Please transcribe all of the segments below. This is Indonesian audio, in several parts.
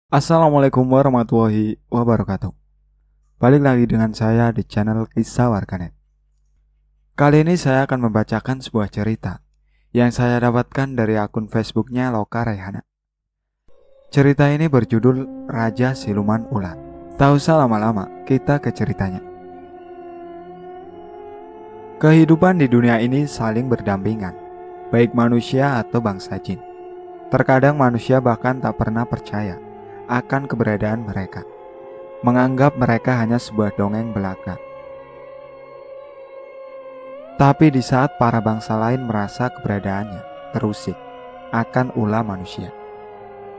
Assalamualaikum warahmatullahi wabarakatuh. Balik lagi dengan saya di channel Kisah Warganet. Kali ini saya akan membacakan sebuah cerita yang saya dapatkan dari akun Facebooknya Loka Rehana. Cerita ini berjudul Raja Siluman Ular. Tak usah lama-lama, kita ke ceritanya. Kehidupan di dunia ini saling berdampingan, baik manusia atau bangsa jin. Terkadang manusia bahkan tak pernah percaya akan keberadaan mereka, menganggap mereka hanya sebuah dongeng belaka. Tapi di saat para bangsa lain merasa keberadaannya terusik akan ulah manusia,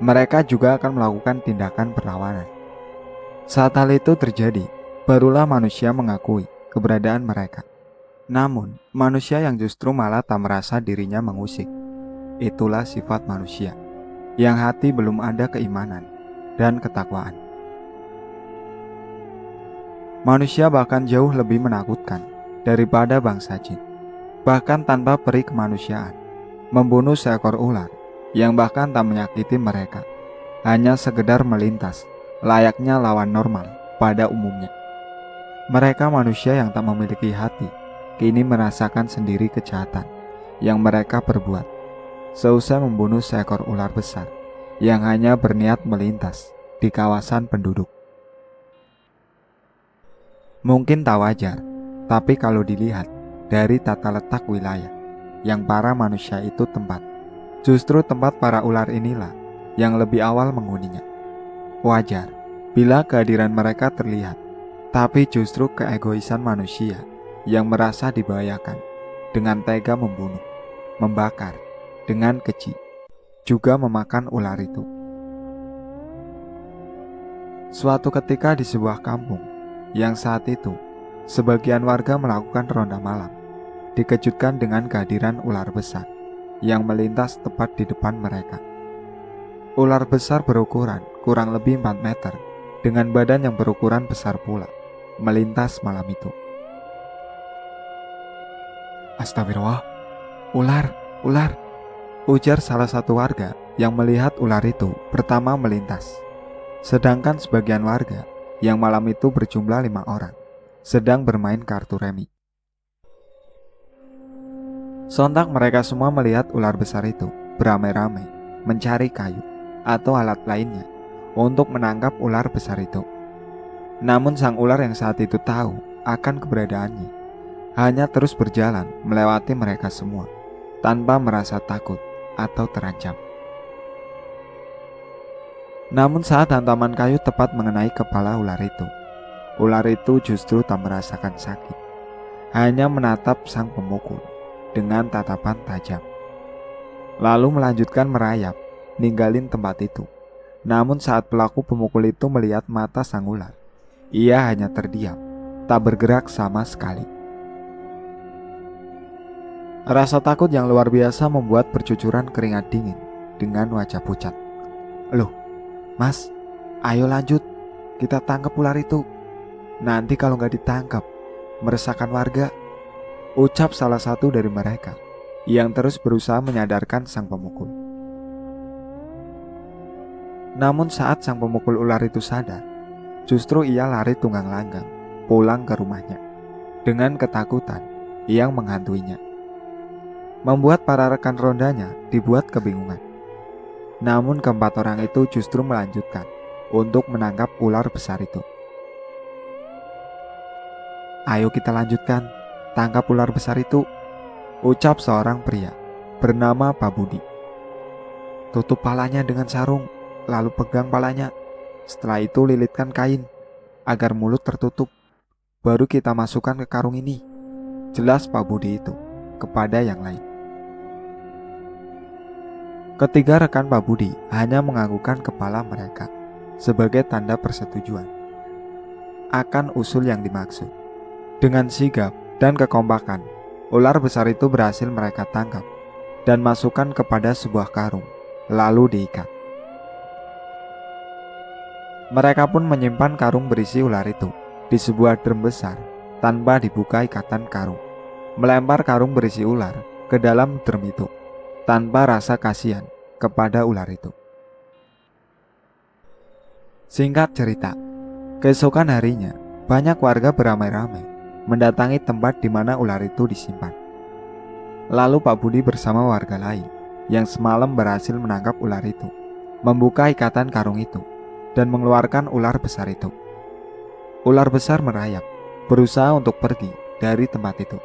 mereka juga akan melakukan tindakan perlawanan. Saat hal itu terjadi, barulah manusia mengakui keberadaan mereka. Namun, manusia yang justru malah tak merasa dirinya mengusik. Itulah sifat manusia, yang hati belum ada keimanan dan ketakwaan. Manusia bahkan jauh lebih menakutkan daripada bangsa jin. Bahkan tanpa peri kemanusiaan, membunuh seekor ular yang bahkan tak menyakiti mereka, hanya sekedar melintas layaknya lawan normal pada umumnya. Mereka manusia yang tak memiliki hati, kini merasakan sendiri kejahatan yang mereka perbuat seusai membunuh seekor ular besar yang hanya berniat melintas di kawasan penduduk. Mungkin tak wajar, tapi kalau dilihat dari tata letak wilayah yang para manusia itu tempat, justru tempat para ular inilah yang lebih awal menghuninya. Wajar bila kehadiran mereka terlihat, tapi justru keegoisan manusia yang merasa dibahayakan dengan tega membunuh, membakar, dengan keji, juga memakan ular itu. Suatu ketika di sebuah kampung, yang saat itu sebagian warga melakukan ronda malam, dikejutkan dengan kehadiran ular besar yang melintas tepat di depan mereka. Ular besar berukuran kurang lebih 4 meter dengan badan yang berukuran besar pula, melintas malam itu. Astagfirullah, ular, ular, ujar salah satu warga yang melihat ular itu pertama melintas. Sedangkan sebagian warga yang malam itu berjumlah 5 orang sedang bermain kartu remi. Sontak mereka semua melihat ular besar itu beramai-ramai mencari kayu atau alat lainnya untuk menangkap ular besar itu. Namun sang ular yang saat itu tahu akan keberadaannya hanya terus berjalan melewati mereka semua tanpa merasa takut atau terancam. Namun saat hantaman kayu tepat mengenai kepala ular itu justru tak merasakan sakit, hanya menatap sang pemukul dengan tatapan tajam, lalu melanjutkan merayap, ninggalin tempat itu. Namun saat pelaku pemukul itu melihat mata sang ular, ia hanya terdiam, tak bergerak sama sekali. Rasa takut yang luar biasa membuat bercucuran keringat dingin dengan wajah pucat. Loh, Mas, ayo lanjut, kita tangkap ular itu. Nanti kalau nggak ditangkap, meresahkan warga, ucap salah satu dari mereka yang terus berusaha menyadarkan sang pemukul. Namun saat sang pemukul ular itu sadar, justru ia lari tunggang langgang pulang ke rumahnya dengan ketakutan yang menghantuinya, membuat para rekan rondanya dibuat kebingungan. Namun keempat orang itu justru melanjutkan untuk menangkap ular besar itu. Ayo kita lanjutkan, tangkap ular besar itu, ucap seorang pria bernama Pak Budi. Tutup palanya dengan sarung, lalu pegang palanya. Setelah itu lilitkan kain agar mulut tertutup. Baru kita masukkan ke karung ini, jelas Pak Budi itu kepada yang lain. Ketiga rekan Pak Budi hanya menganggukkan kepala mereka sebagai tanda persetujuan akan usul yang dimaksud. Dengan sigap dan kekompakan, ular besar itu berhasil mereka tangkap dan masukkan kepada sebuah karung, lalu diikat. Mereka pun menyimpan karung berisi ular itu di sebuah drum besar tanpa dibuka ikatan karung, melempar karung berisi ular ke dalam drum itu tanpa rasa kasihan kepada ular itu. Singkat cerita, keesokan harinya banyak warga beramai-ramai mendatangi tempat di mana ular itu disimpan. Lalu Pak Budi bersama warga lain yang semalam berhasil menangkap ular itu membuka ikatan karung itu dan mengeluarkan ular besar itu. Ular besar merayap, berusaha untuk pergi dari tempat itu.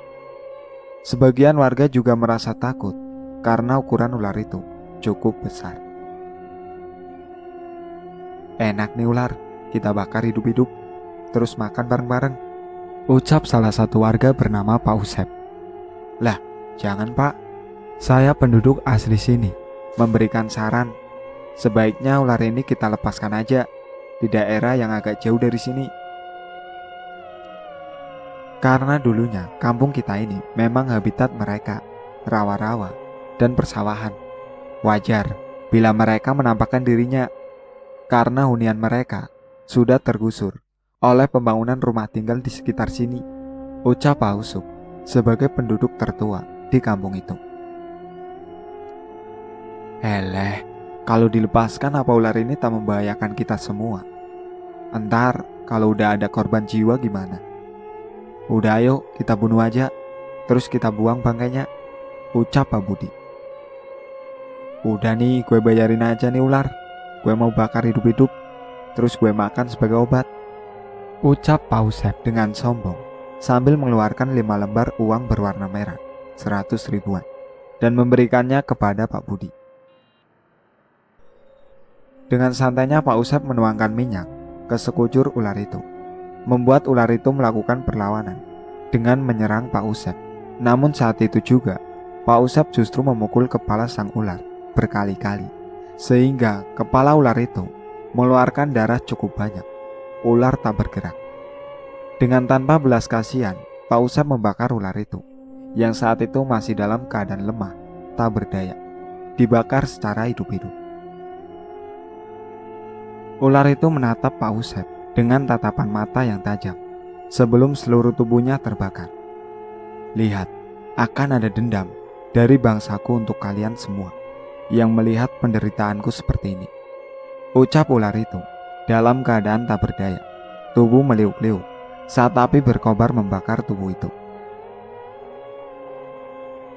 Sebagian warga juga merasa takut karena ukuran ular itu cukup besar. "Enak nih ular, kita bakar hidup-hidup, terus makan bareng-bareng," ucap salah satu warga bernama Pak Usep. "Lah, jangan Pak, saya penduduk asli sini, memberikan saran. Sebaiknya ular ini kita lepaskan aja di daerah yang agak jauh dari sini. Karena dulunya kampung kita ini memang habitat mereka, rawa-rawa dan persawahan. Wajar bila mereka menampakkan dirinya karena hunian mereka sudah tergusur oleh pembangunan rumah tinggal di sekitar sini," ucap Pak Usep sebagai penduduk tertua di kampung itu. "Eleh, kalau dilepaskan apa ular ini tak membahayakan kita semua? Entar kalau udah ada korban jiwa gimana? Udah ayo kita bunuh aja, terus kita buang bangkainya," ucap Pak Budi. "Udah nih, gue bayarin aja nih ular. Gue mau bakar hidup-hidup, terus gue makan sebagai obat," ucap Pak Usep dengan sombong sambil mengeluarkan 5 lembar uang berwarna merah, 100 ribuan, dan memberikannya kepada Pak Budi. Dengan santainya Pak Usep menuangkan minyak ke sekujur ular itu, membuat ular itu melakukan perlawanan dengan menyerang Pak Usep. Namun saat itu juga, Pak Usep justru memukul kepala sang ular berkali-kali, sehingga kepala ular itu mengeluarkan darah cukup banyak. Ular tak bergerak. Dengan tanpa belas kasihan, Pak Usep membakar ular itu, yang saat itu masih dalam keadaan lemah, tak berdaya, dibakar secara hidup-hidup. Ular itu menatap Pak Usep dengan tatapan mata yang tajam sebelum seluruh tubuhnya terbakar. "Lihat, akan ada dendam dari bangsaku untuk kalian semua yang melihat penderitaanku seperti ini," ucap ular itu dalam keadaan tak berdaya. Tubuh meliuk-liuk saat api berkobar membakar tubuh itu.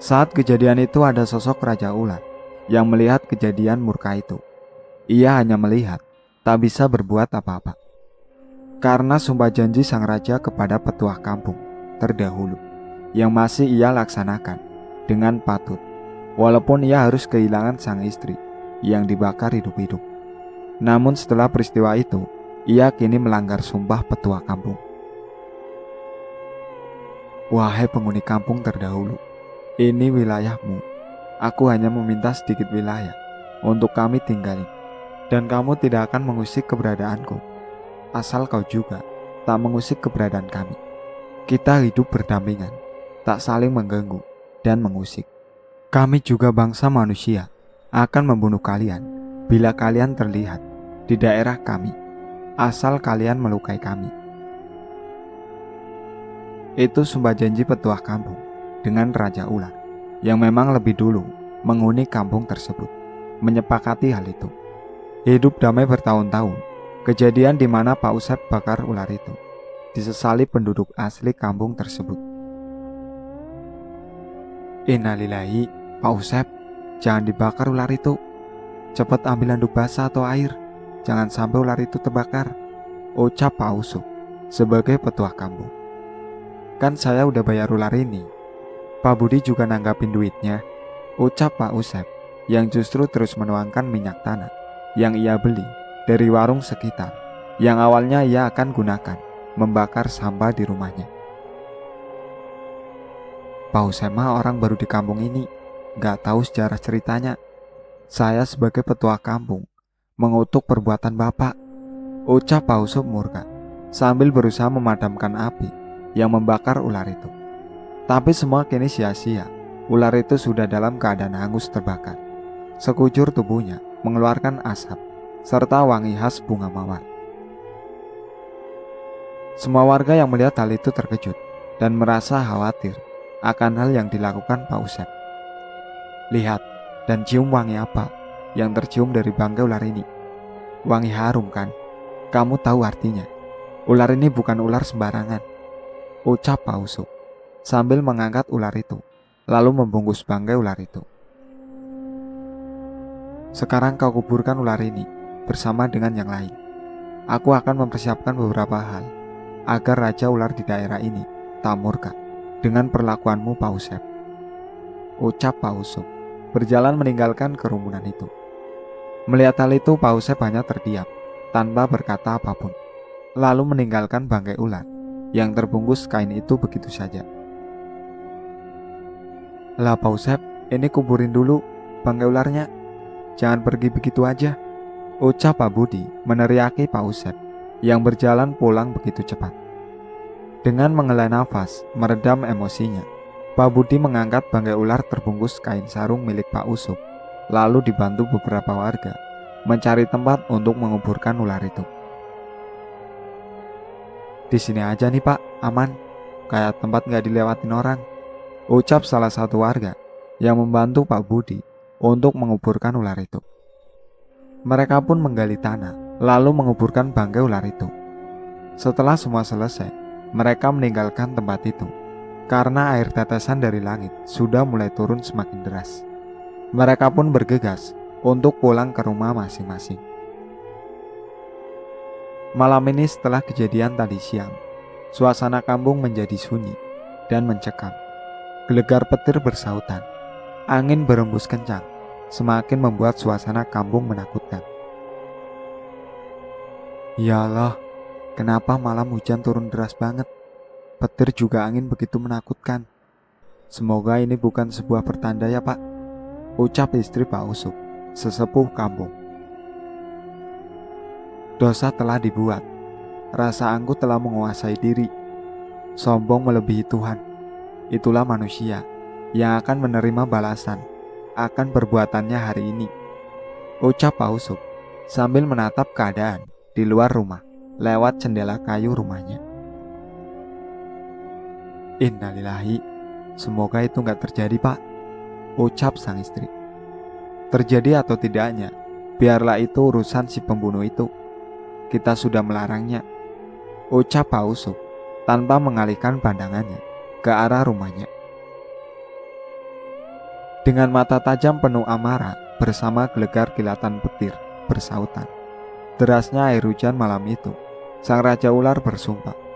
Saat kejadian itu ada sosok Raja Ular yang melihat kejadian murka itu. Ia hanya melihat, tak bisa berbuat apa-apa. Karena sumpah janji sang raja kepada petuah kampung terdahulu yang masih ia laksanakan dengan patut, walaupun ia harus kehilangan sang istri yang dibakar hidup-hidup. Namun setelah peristiwa itu, ia kini melanggar sumpah petuah kampung. "Wahai penghuni kampung terdahulu, ini wilayahmu. Aku hanya meminta sedikit wilayah untuk kami tinggalin, dan kamu tidak akan mengusik keberadaanku, asal kau juga tak mengusik keberadaan kami. Kita hidup berdampingan, tak saling mengganggu dan mengusik. Kami juga bangsa manusia akan membunuh kalian bila kalian terlihat di daerah kami, asal kalian melukai kami." Itu sumpah janji petuah kampung dengan Raja Ular yang memang lebih dulu menghuni kampung tersebut menyepakati hal itu. Hidup damai bertahun-tahun. Kejadian di mana Pak Usep bakar ular itu disesali penduduk asli kampung tersebut. "Innalillahi, Pak Usep, jangan dibakar ular itu. Cepat ambil handuk basah atau air, jangan sampai ular itu terbakar," ucap Pak Usep sebagai petuah kampung. "Kan saya udah bayar ular ini." Pak Budi juga nanggapin duitnya, ucap Pak Usep yang justru terus menuangkan minyak tanah yang ia beli dari warung sekitar yang awalnya ia akan gunakan membakar sampah di rumahnya. "Pak Usep mah orang baru di kampung ini, gak tahu sejarah ceritanya. Saya sebagai petua kampung mengutuk perbuatan Bapak," ucap Pak Usep murka sambil berusaha memadamkan api yang membakar ular itu. Tapi semua kini sia-sia. Ular itu sudah dalam keadaan hangus terbakar. Sekujur tubuhnya mengeluarkan asap serta wangi khas bunga mawar. Semua warga yang melihat hal itu terkejut dan merasa khawatir akan hal yang dilakukan Pak Usep. "Lihat dan cium wangi apa yang tercium dari bangkai ular ini. Wangi harum kan? Kamu tahu artinya. Ular ini bukan ular sembarangan, ucap Pak Usop sambil mengangkat ular itu, lalu membungkus bangkai ular itu. Sekarang kau kuburkan ular ini bersama dengan yang lain. Aku akan mempersiapkan beberapa hal agar Raja Ular di daerah ini tak murka dengan perlakuanmu, Pak Usep, ucap Pak Usop berjalan meninggalkan kerumunan itu. Melihat hal itu, Pak Usep hanya terdiam tanpa berkata apapun, lalu meninggalkan bangkai ular yang terbungkus kain itu begitu saja. Lah Pak Usep, ini kuburin dulu bangkai ularnya, jangan pergi begitu aja, ucap Pak Budi meneriaki Pak Usep yang berjalan pulang begitu cepat. Dengan menghela nafas meredam emosinya, Pak Budi mengangkat bangkai ular terbungkus kain sarung milik Pak Usop, lalu dibantu beberapa warga mencari tempat untuk menguburkan ular itu. Di sini aja nih Pak, aman, kayak tempat gak dilewatin orang, ucap salah satu warga yang membantu Pak Budi untuk menguburkan ular itu. Mereka pun menggali tanah, lalu menguburkan bangkai ular itu. Setelah semua selesai, mereka meninggalkan tempat itu karena air tetesan dari langit sudah mulai turun semakin deras. Mereka pun bergegas untuk pulang ke rumah masing-masing. Malam ini setelah kejadian tadi siang, suasana kampung menjadi sunyi dan mencekam. Gelegar petir bersautan, angin berembus kencang, semakin membuat suasana kampung menakutkan. Ya Allah, kenapa malam hujan turun deras banget? Petir juga angin begitu menakutkan. Semoga ini bukan sebuah pertanda ya Pak, ucap istri Pak Usop, sesepuh kampung. Dosa telah dibuat, rasa angkuh telah menguasai diri, sombong melebihi Tuhan. Itulah manusia yang akan menerima balasan akan perbuatannya hari ini, ucap Pak Usop sambil menatap keadaan di luar rumah lewat jendela kayu rumahnya. Innalillahi, semoga itu gak terjadi Pak, ucap sang istri. Terjadi atau tidaknya, biarlah itu urusan si pembunuh itu. Kita sudah melarangnya, ucap Pak Usop tanpa mengalihkan pandangannya ke arah rumahnya. Dengan mata tajam penuh amarah bersama gelegar kilatan petir bersautan derasnya air hujan malam itu, sang Raja Ular bersumpah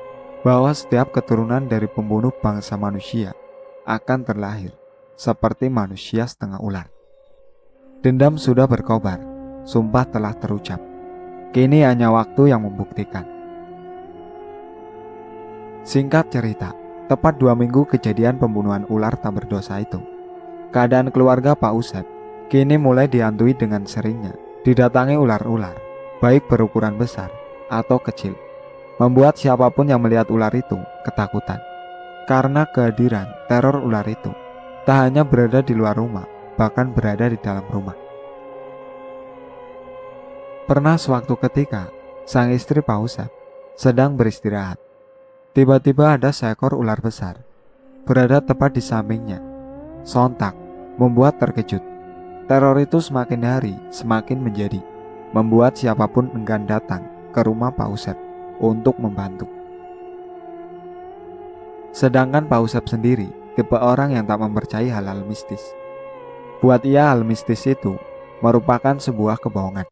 bahwa setiap keturunan dari pembunuh bangsa manusia akan terlahir seperti manusia setengah ular. Dendam sudah berkobar, sumpah telah terucap. Kini hanya waktu yang membuktikan. Singkat cerita, tepat 2 minggu kejadian pembunuhan ular tak berdosa itu, keadaan keluarga Pak Usep kini mulai dihantui dengan seringnya didatangi ular-ular, baik berukuran besar atau kecil, membuat siapapun yang melihat ular itu ketakutan. Karena kehadiran teror ular itu tak hanya berada di luar rumah, bahkan berada di dalam rumah. Pernah suatu ketika, sang istri Pak Usep sedang beristirahat. Tiba-tiba ada seekor ular besar berada tepat di sampingnya. Sontak membuat terkejut. Teror itu semakin hari semakin menjadi, membuat siapapun enggan datang ke rumah Pak Usep untuk membantu. Sedangkan Pak Usep sendiri tipe orang yang tak mempercayai hal-hal mistis. Buat ia hal mistis itu merupakan sebuah kebohongan.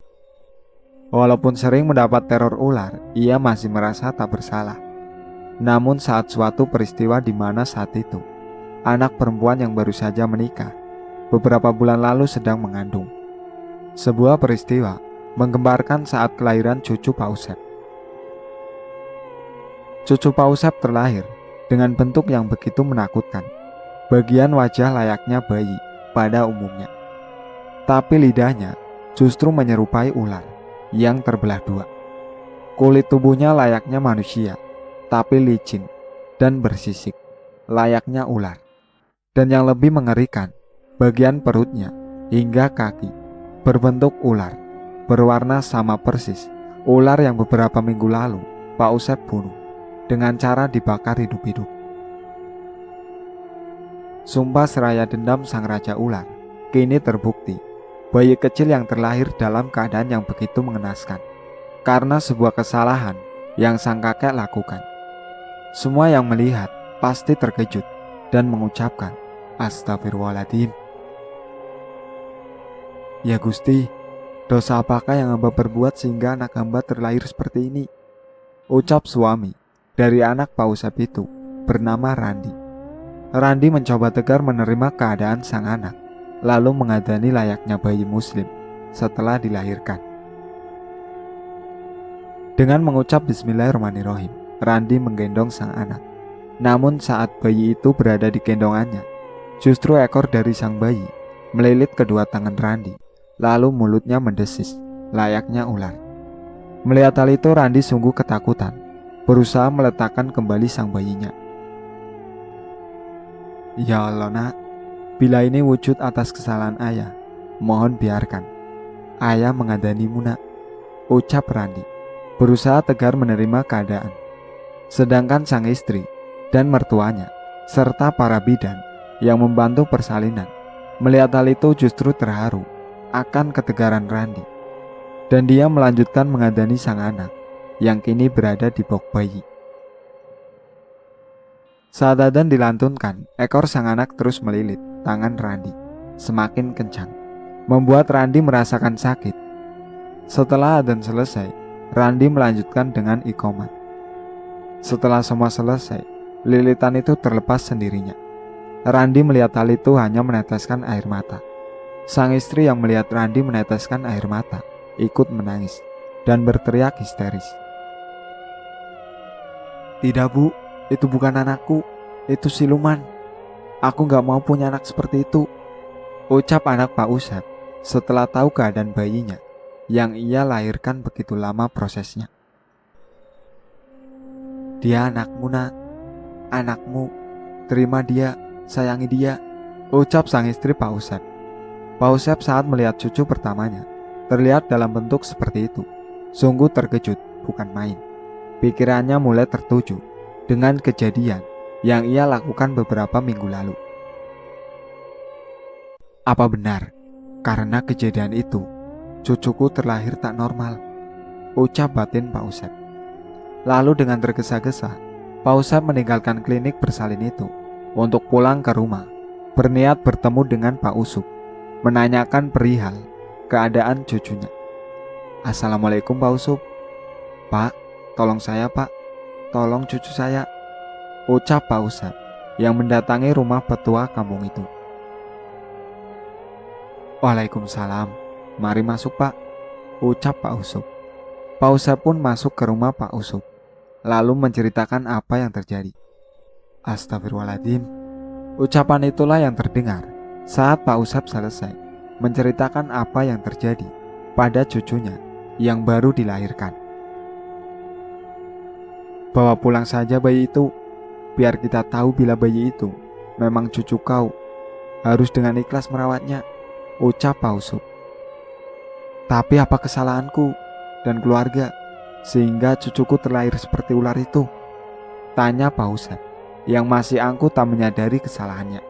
Walaupun sering mendapat teror ular, ia masih merasa tak bersalah. Namun saat suatu peristiwa di mana saat itu anak perempuan yang baru saja menikah beberapa bulan lalu sedang mengandung. Sebuah peristiwa menggembarkan saat kelahiran cucu Pak Usep. Cucu Pak Usep terlahir dengan bentuk yang begitu menakutkan. Bagian wajah layaknya bayi pada umumnya, tapi lidahnya justru menyerupai ular yang terbelah dua. Kulit tubuhnya layaknya manusia, tapi licin dan bersisik layaknya ular. Dan yang lebih mengerikan, bagian perutnya hingga kaki berbentuk ular, berwarna sama persis ular yang beberapa minggu lalu Pak Usep bunuh dengan cara dibakar hidup-hidup. Sumpah seraya dendam sang Raja Ular kini terbukti. Bayi kecil yang terlahir dalam keadaan yang begitu mengenaskan karena sebuah kesalahan yang sang kakek lakukan. Semua yang melihat pasti terkejut dan mengucapkan, "Astagfirullahaladzim." "Ya Gusti, dosa apakah yang hamba perbuat sehingga anak hamba terlahir seperti ini?" ucap suami dari anak Pak Usep itu bernama Randi. Randi mencoba tegar menerima keadaan sang anak, lalu mengadani layaknya bayi muslim setelah dilahirkan. Dengan mengucap Bismillahirrahmanirrahim, Randi menggendong sang anak. Namun saat bayi itu berada di gendongannya, justru ekor dari sang bayi melilit kedua tangan Randi, lalu mulutnya mendesis layaknya ular. Melihat hal itu, Randi sungguh ketakutan, berusaha meletakkan kembali sang bayinya. "Ya Allah nak, bila ini wujud atas kesalahan ayah, mohon biarkan ayah mengadanimu nak," ucap Randi, berusaha tegar menerima keadaan. Sedangkan sang istri dan mertuanya, serta para bidan yang membantu persalinan, melihat hal itu justru terharu akan ketegaran Randi. Dan dia melanjutkan mengadani sang anak yang kini berada di box bayi. Saat adzan dilantunkan, ekor sang anak terus melilit tangan Randi semakin kencang, membuat Randi merasakan sakit. Setelah adzan selesai, Randi melanjutkan dengan iqomat. Setelah semua selesai, lilitan itu terlepas sendirinya. Randi melihat hal itu hanya meneteskan air mata. Sang istri yang melihat Randi meneteskan air mata ikut menangis dan berteriak histeris. "Tidak bu, itu bukan anakku, itu siluman. Aku gak mau punya anak seperti itu," ucap anak Pak Usep setelah tahu keadaan bayinya yang ia lahirkan begitu lama prosesnya. "Dia anakmu nak, anakmu, terima dia, sayangi dia," ucap sang istri Pak Usep. Pak Usep saat melihat cucu pertamanya terlihat dalam bentuk seperti itu, sungguh terkejut bukan main. Pikirannya mulai tertuju dengan kejadian yang ia lakukan beberapa minggu lalu. Apa benar karena kejadian itu cucuku terlahir tak normal, ucap batin Pak Usep. Lalu dengan tergesa-gesa, Pak Usep meninggalkan klinik bersalin itu untuk pulang ke rumah, berniat bertemu dengan Pak Usup, menanyakan perihal keadaan cucunya. "Assalamualaikum Pak Usup." "Pak, tolong saya Pak, tolong cucu saya," ucap Pak Usep yang mendatangi rumah petua kampung itu. "Waalaikumsalam, mari masuk Pak," ucap Pak Usup. Pak Usep pun masuk ke rumah Pak Usup, lalu menceritakan apa yang terjadi. "Astagfirullahaladzim," ucapan itulah yang terdengar saat Pak Usep selesai menceritakan apa yang terjadi pada cucunya yang baru dilahirkan. "Bawa pulang saja bayi itu, biar kita tahu bila bayi itu memang cucu kau. Harus dengan ikhlas merawatnya," ucap Pak Usup. "Tapi apa kesalahanku dan keluarga sehingga cucuku terlahir seperti ular itu?" tanya Pak Usep yang masih angkuh tak menyadari kesalahannya.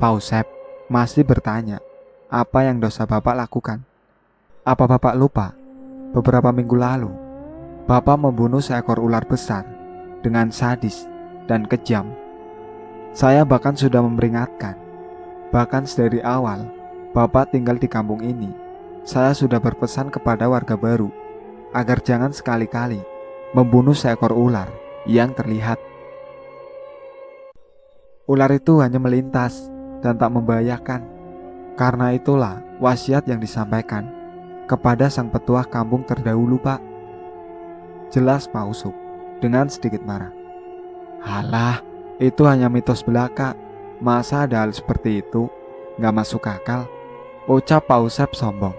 Pak Usep masih bertanya apa yang dosa Bapak lakukan. "Apa Bapak lupa beberapa minggu lalu Bapak membunuh seekor ular besar dengan sadis dan kejam? Saya bahkan sudah memperingatkan. Bahkan dari awal Bapak tinggal di kampung ini, saya sudah berpesan kepada warga baru agar jangan sekali-kali membunuh seekor ular yang terlihat. Ular itu hanya melintas dan tak membahayakan. Karena itulah wasiat yang disampaikan kepada sang petua kampung terdahulu Pak," jelas Pak Usup dengan sedikit marah. "Halah, itu hanya mitos belaka. Masa ada hal seperti itu? Gak masuk akal," ucap Pak Usep sombong.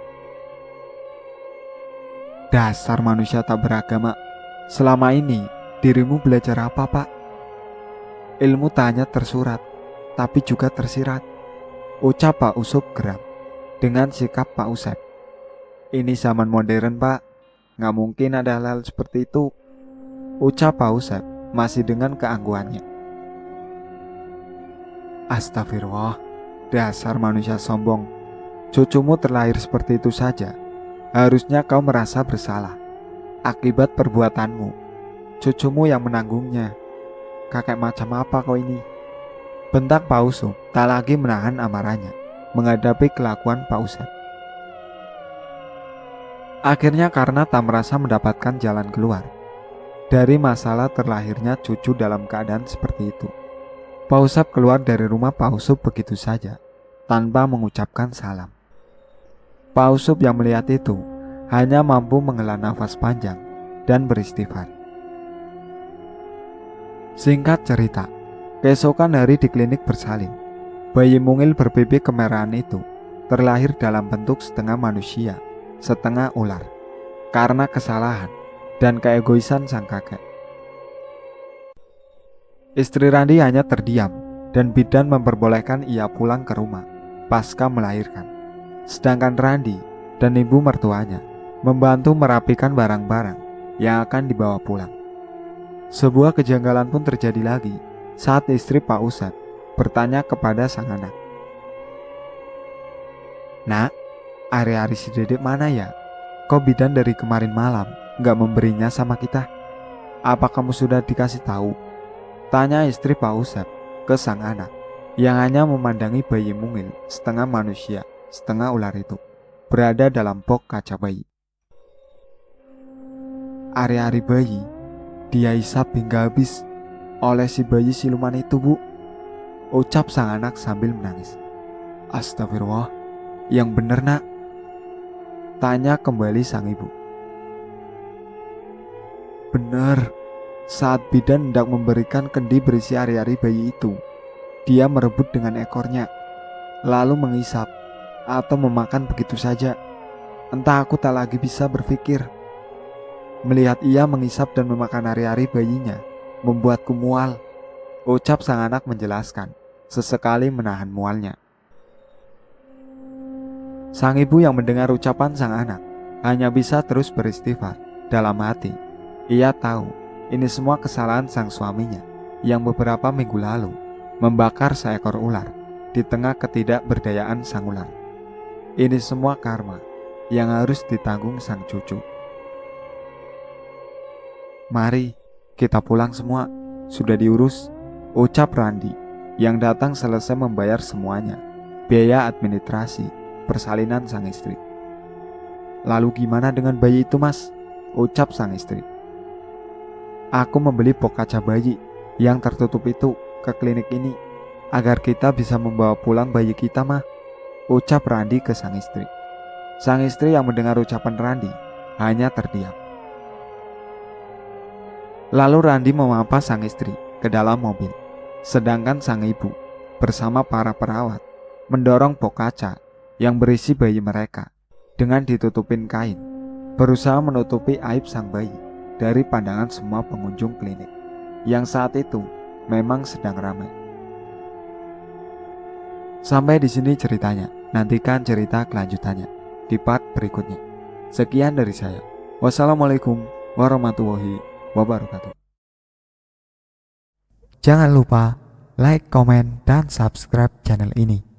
"Dasar manusia tak beragama. Selama ini dirimu belajar apa Pak? Ilmu tak hanya tersurat, tapi juga tersirat," ucap Pak Usup geram dengan sikap Pak Usep. "Ini zaman modern Pak, gak mungkin ada hal-hal seperti itu," ucap Pak Usep masih dengan keangguhannya. "Astagfirullah, dasar manusia sombong. Cucumu terlahir seperti itu saja Harusnya kau merasa bersalah akibat perbuatanmu. Cucumu yang menanggungnya. Kakek macam apa kau ini? Bentak Pak Usop tak lagi menahan amarahnya menghadapi kelakuan Pak Usep. Akhirnya karena tak merasa mendapatkan jalan keluar dari masalah terlahirnya cucu dalam keadaan seperti itu, Pak Usep keluar dari rumah Pak Usop begitu saja tanpa mengucapkan salam. Pak Usop yang melihat itu hanya mampu menghela nafas panjang dan beristighfar. Singkat cerita, keesokan hari di klinik bersalin, bayi mungil berpipi kemerahan itu terlahir dalam bentuk setengah manusia, setengah ular, karena kesalahan dan keegoisan sang kakek. Istri Randi hanya terdiam dan bidan memperbolehkan ia pulang ke rumah pasca melahirkan. Sedangkan Randi dan ibu mertuanya membantu merapikan barang-barang yang akan dibawa pulang. Sebuah kejanggalan pun terjadi lagi saat istri Pak Usep bertanya kepada sang anak, "Nak, ari-ari si Dedek mana ya? Kok bidan dari kemarin malam gak memberinya sama kita? Apa kamu sudah dikasih tahu?" Tanya istri Pak Usep ke sang anak yang hanya memandangi bayi mungil setengah manusia, setengah ular itu berada dalam box kaca bayi. "Ari-ari bayi dia hisap hingga habis oleh si bayi siluman itu, Bu," ucap sang anak sambil menangis. "Astagfirullah, yang bener nak?" tanya kembali sang ibu. "Bener, saat bidan hendak memberikan kendi berisi ari-ari bayi itu, dia merebut dengan ekornya, lalu mengisap atau memakan begitu saja. Entah aku tak lagi bisa berpikir. Melihat ia mengisap dan memakan ari-ari bayinya membuatku mual," ucap sang anak menjelaskan, sesekali menahan mualnya. Sang ibu yang mendengar ucapan sang anak hanya bisa terus beristighfar dalam hati. Ia tahu ini semua kesalahan sang suaminya yang beberapa minggu lalu membakar seekor ular di tengah ketidakberdayaan sang ular. Ini semua karma yang harus ditanggung sang cucu. "Mari kita pulang semua, sudah diurus," ucap Randi yang datang selesai membayar semuanya, biaya administrasi persalinan sang istri. "Lalu gimana dengan bayi itu, Mas?" ucap sang istri. "Aku membeli box kaca bayi yang tertutup itu ke klinik ini agar kita bisa membawa pulang bayi kita, mah," ucap Randi ke sang istri. Sang istri yang mendengar ucapan Randi hanya terdiam. Lalu Randi memampas sang istri ke dalam mobil, sedangkan sang ibu bersama para perawat mendorong box kaca yang berisi bayi mereka dengan ditutupin kain, berusaha menutupi aib sang bayi dari pandangan semua pengunjung klinik yang saat itu memang sedang ramai. Sampai di sini ceritanya. Nantikan cerita kelanjutannya di part berikutnya. Sekian dari saya. Wassalamualaikum warahmatullahi wabarakatuh. Jangan lupa like, komen, dan subscribe channel ini.